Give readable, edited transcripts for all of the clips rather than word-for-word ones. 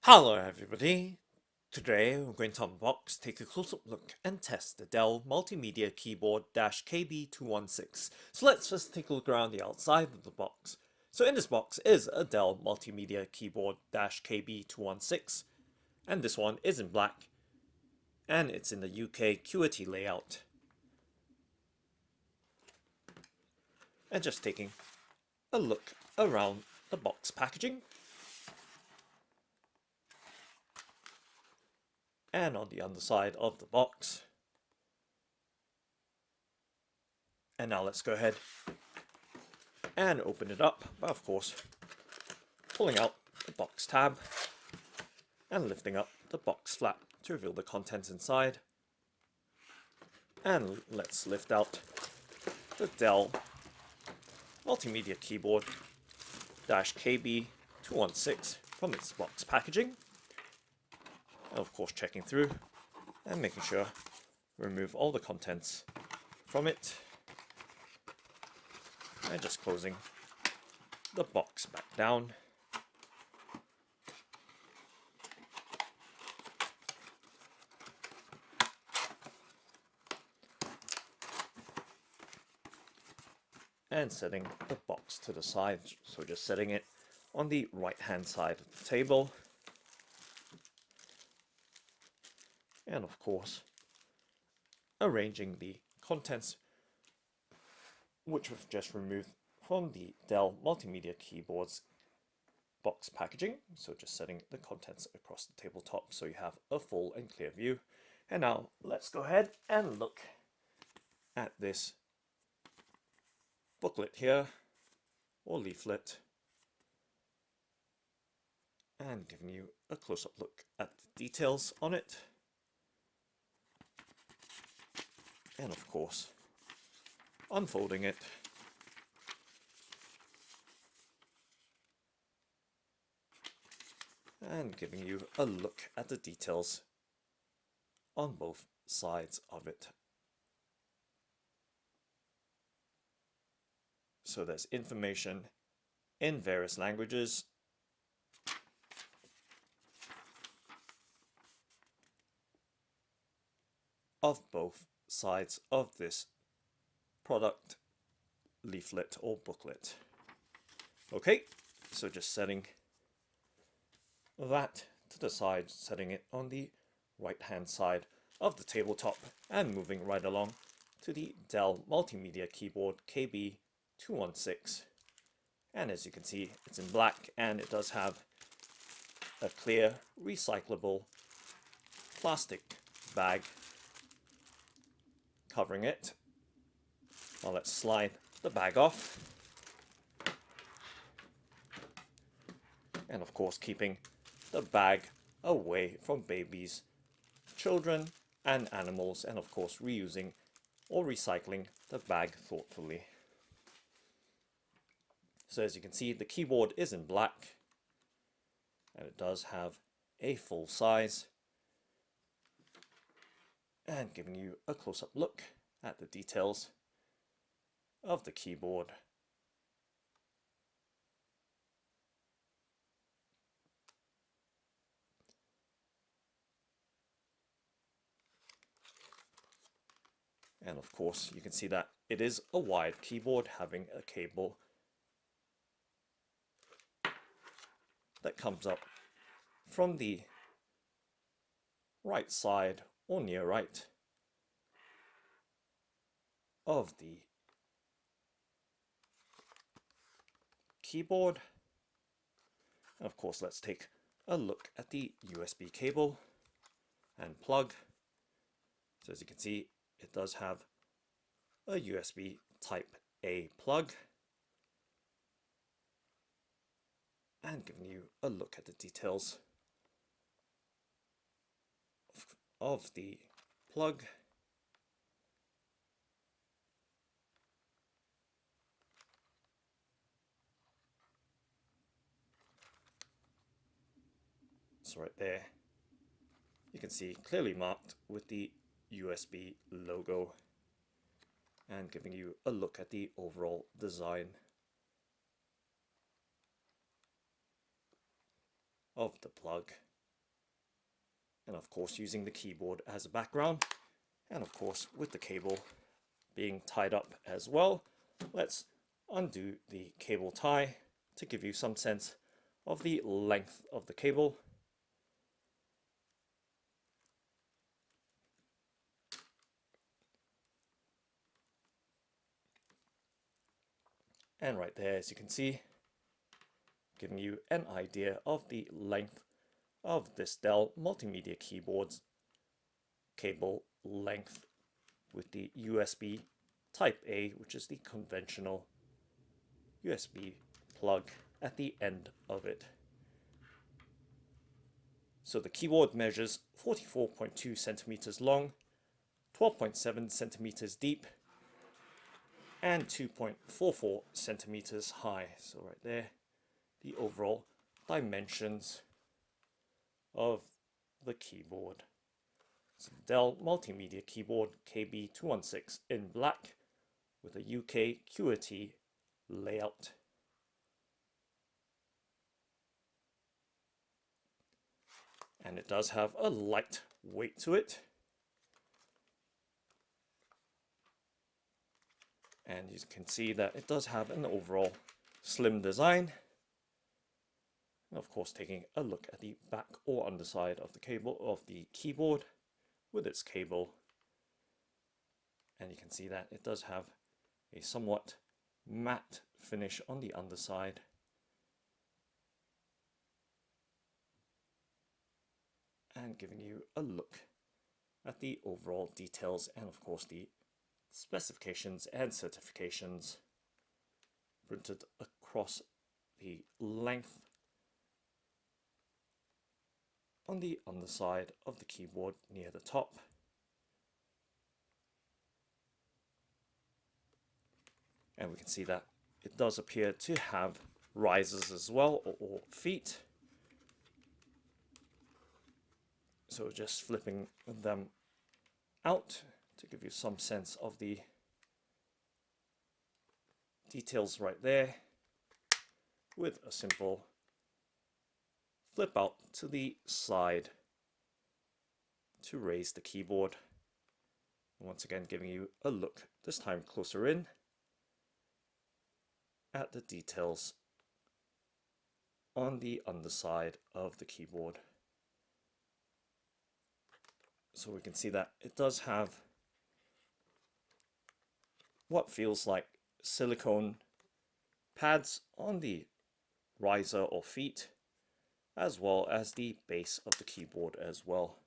Hello everybody! Today we're going to unbox, take a close-up look and test the Dell Multimedia Keyboard-KB216. So let's just take a look around the outside of the box. So in this box is a Dell Multimedia Keyboard-KB216, and this one is in black, and it's in the UK QWERTY layout. And just taking a look around the box packaging. And on the underside of the box. And now let's go ahead and open it up, but of course pulling out the box tab and lifting up the box flap to reveal the contents inside. And let's lift out the Dell Multimedia Keyboard-KB216 from its box packaging. And of course checking through and making sure we remove all the contents from it. And just closing the box back down. And setting the box to the side, so just setting it on the right hand side of the table. And of course arranging the contents which we've just removed from the Dell Multimedia Keyboard's box packaging. So just setting the contents across the tabletop so you have a full and clear view. And now let's go ahead and look at this booklet here, or leaflet, and giving you a close-up look at the details on it. And of course unfolding it and giving you a look at the details on both sides of it. So there's information in various languages, of both sides of this product leaflet or booklet. Okay, so just setting that to the side, setting it on the right hand side of the tabletop, and moving right along to the Dell Multimedia Keyboard-KB216. And as you can see, it's in black, and it does have a clear recyclable plastic bag covering it. Now let's slide the bag off, and of course keeping the bag away from babies, children and animals, and of course reusing or recycling the bag thoughtfully. So as you can see, the keyboard is in black, and it does have a full size, and giving you a close-up look at the details of the keyboard. And of course you can see that it is a wired keyboard, having a cable that comes up from the right side or near right of the keyboard. And of course let's take a look at the USB cable and plug. So as you can see, it does have a USB type A plug, and giving you a look at the details of the plug. So right there you can see clearly marked with the USB logo, and giving you a look at the overall design of the plug. and of course using the keyboard as a background, and of course with the cable being tied up as well. Let's undo the cable tie to give you some sense of the length of the cable. And right there, as you can see, giving you an idea of the length of this Dell Multimedia Keyboard's cable length with the USB Type A, which is the conventional USB plug at the end of it. So the keyboard measures 44.2 centimeters long, 12.7 centimeters deep, and 2.44 centimeters high. So right there, the overall dimensions of the keyboard. So the Dell Multimedia Keyboard-KB216 in black with a UK QWERTY layout. And it does have a light weight to it. And you can see that it does have an overall slim design. And of course, taking a look at the back or underside of the cable of the keyboard with its cable. And you can see that it does have a somewhat matte finish on the underside. And giving you a look at the overall details and of course the specifications and certifications printed across the length on the underside of the keyboard near the top. And we can see that it does appear to have risers as well, or feet. So just flipping them out to give you some sense of the details right there, with a simple flip out to the side to raise the keyboard. Once again, giving you a look, this time closer in, at the details on the underside of the keyboard. So we can see that it does have what feels like silicone pads on the riser or feet, as well as the base of the keyboard as well.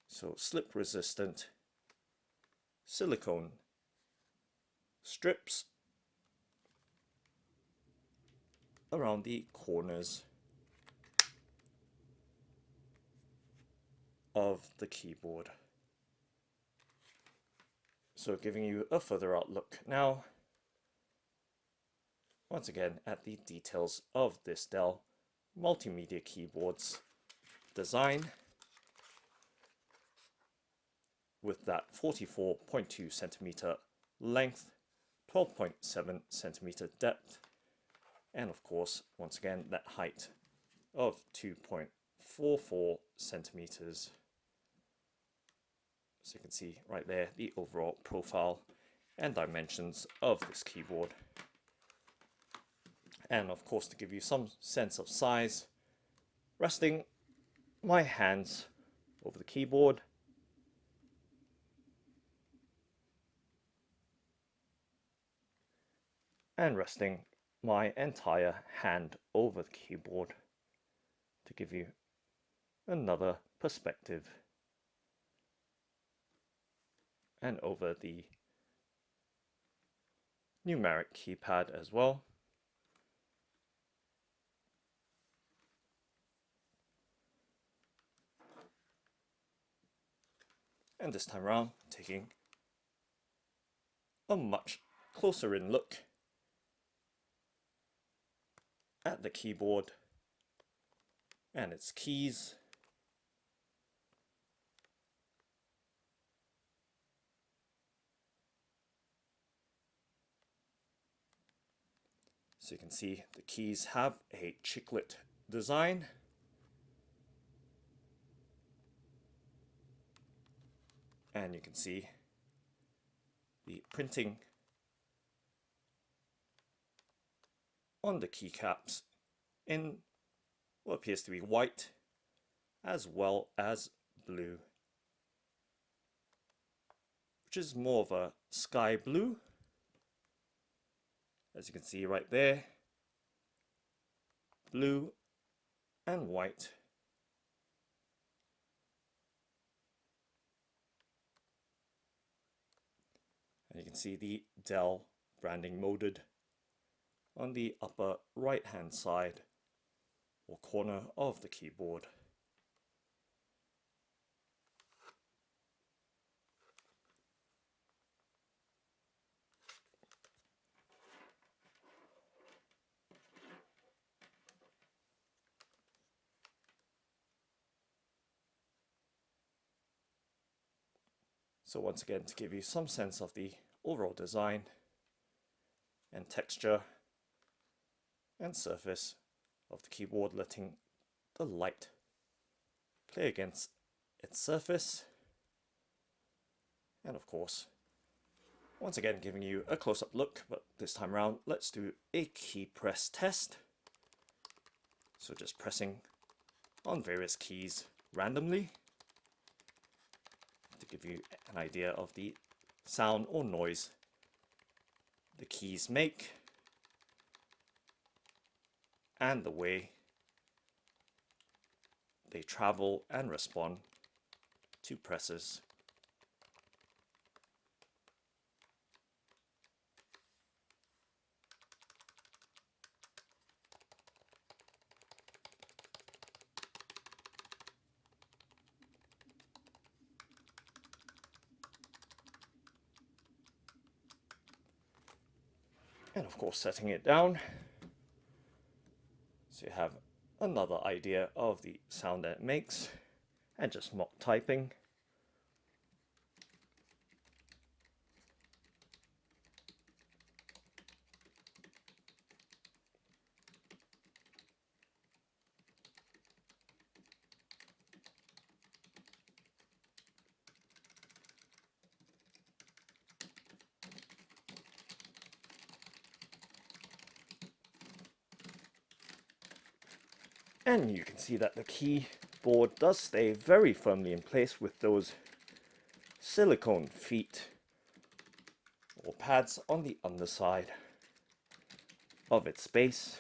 So slip resistant silicone strips around the corners of the keyboard. So giving you a further outlook now, once again at the details of this Dell Multimedia Keyboard's design, with that 44.2 centimeter length, 12.7 centimeter depth, and of course, once again, that height of 2.44 centimeters. So you can see right there the overall profile and dimensions of this keyboard. And of course, to give you some sense of size, resting my hands over the keyboard, and resting my entire hand over the keyboard to give you another perspective, and over the numeric keypad as well. And this time around, taking a much closer in look at the keyboard and its keys. So you can see the keys have a chiclet design. And you can see the printing on the keycaps in what appears to be white as well as blue, which is more of a sky blue, as you can see right there. Blue and white. And you can see the Dell branding molded on the upper right hand side or corner of the keyboard. So once again, to give you some sense of the overall design and texture and surface of the keyboard, letting the light play against its surface, and of course once again giving you a close-up look, but this time around let's do a key press test. So just pressing on various keys randomly to give you an idea of the sound or noise the keys make and the way they travel and respond to presses. And of course setting it down so you have another idea of the sound that it makes, and just mock typing. And you can see that the keyboard does stay very firmly in place with those silicone feet or pads on the underside of its base.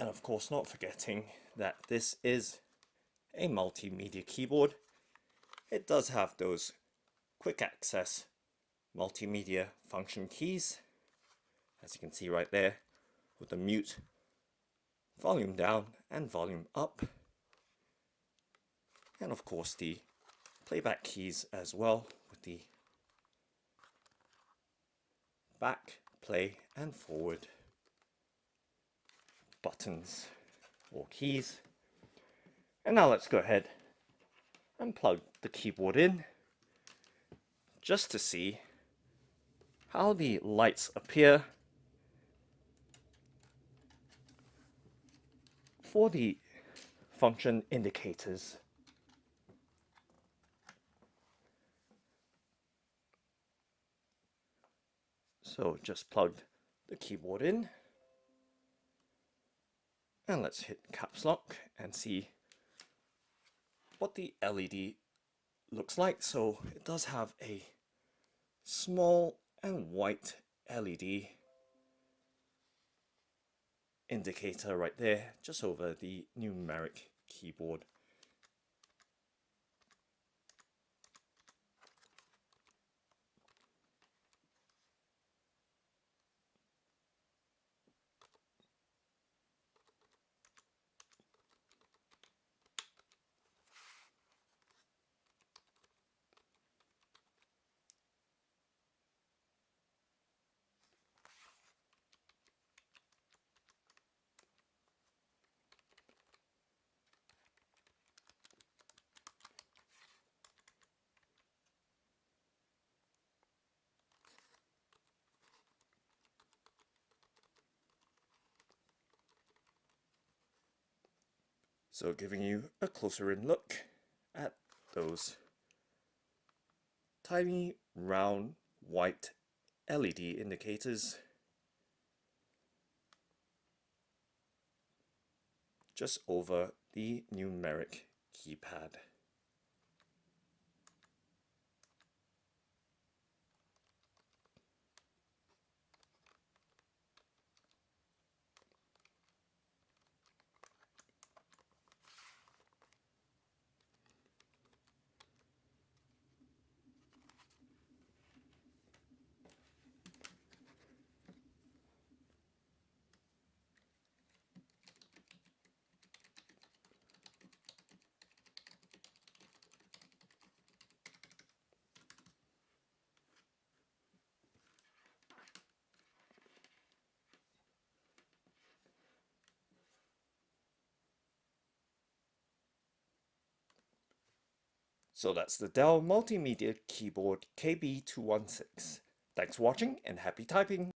And of course not forgetting that this is a multimedia keyboard. It does have those quick access multimedia function keys, as you can see right there, with the mute, volume down and volume up, and of course the playback keys as well, with the back, play and forward buttons or keys. And now let's go ahead and plug the keyboard in just to see how the lights appear for the function indicators. So just plug the keyboard in and let's hit caps lock and see what the LED looks like. So it does have a small and white LED indicator right there, just over the numeric keyboard. So giving you a closer in look at those tiny round white LED indicators just over the numeric keypad. So that's the Dell Multimedia Keyboard KB216. Thanks for watching and happy typing!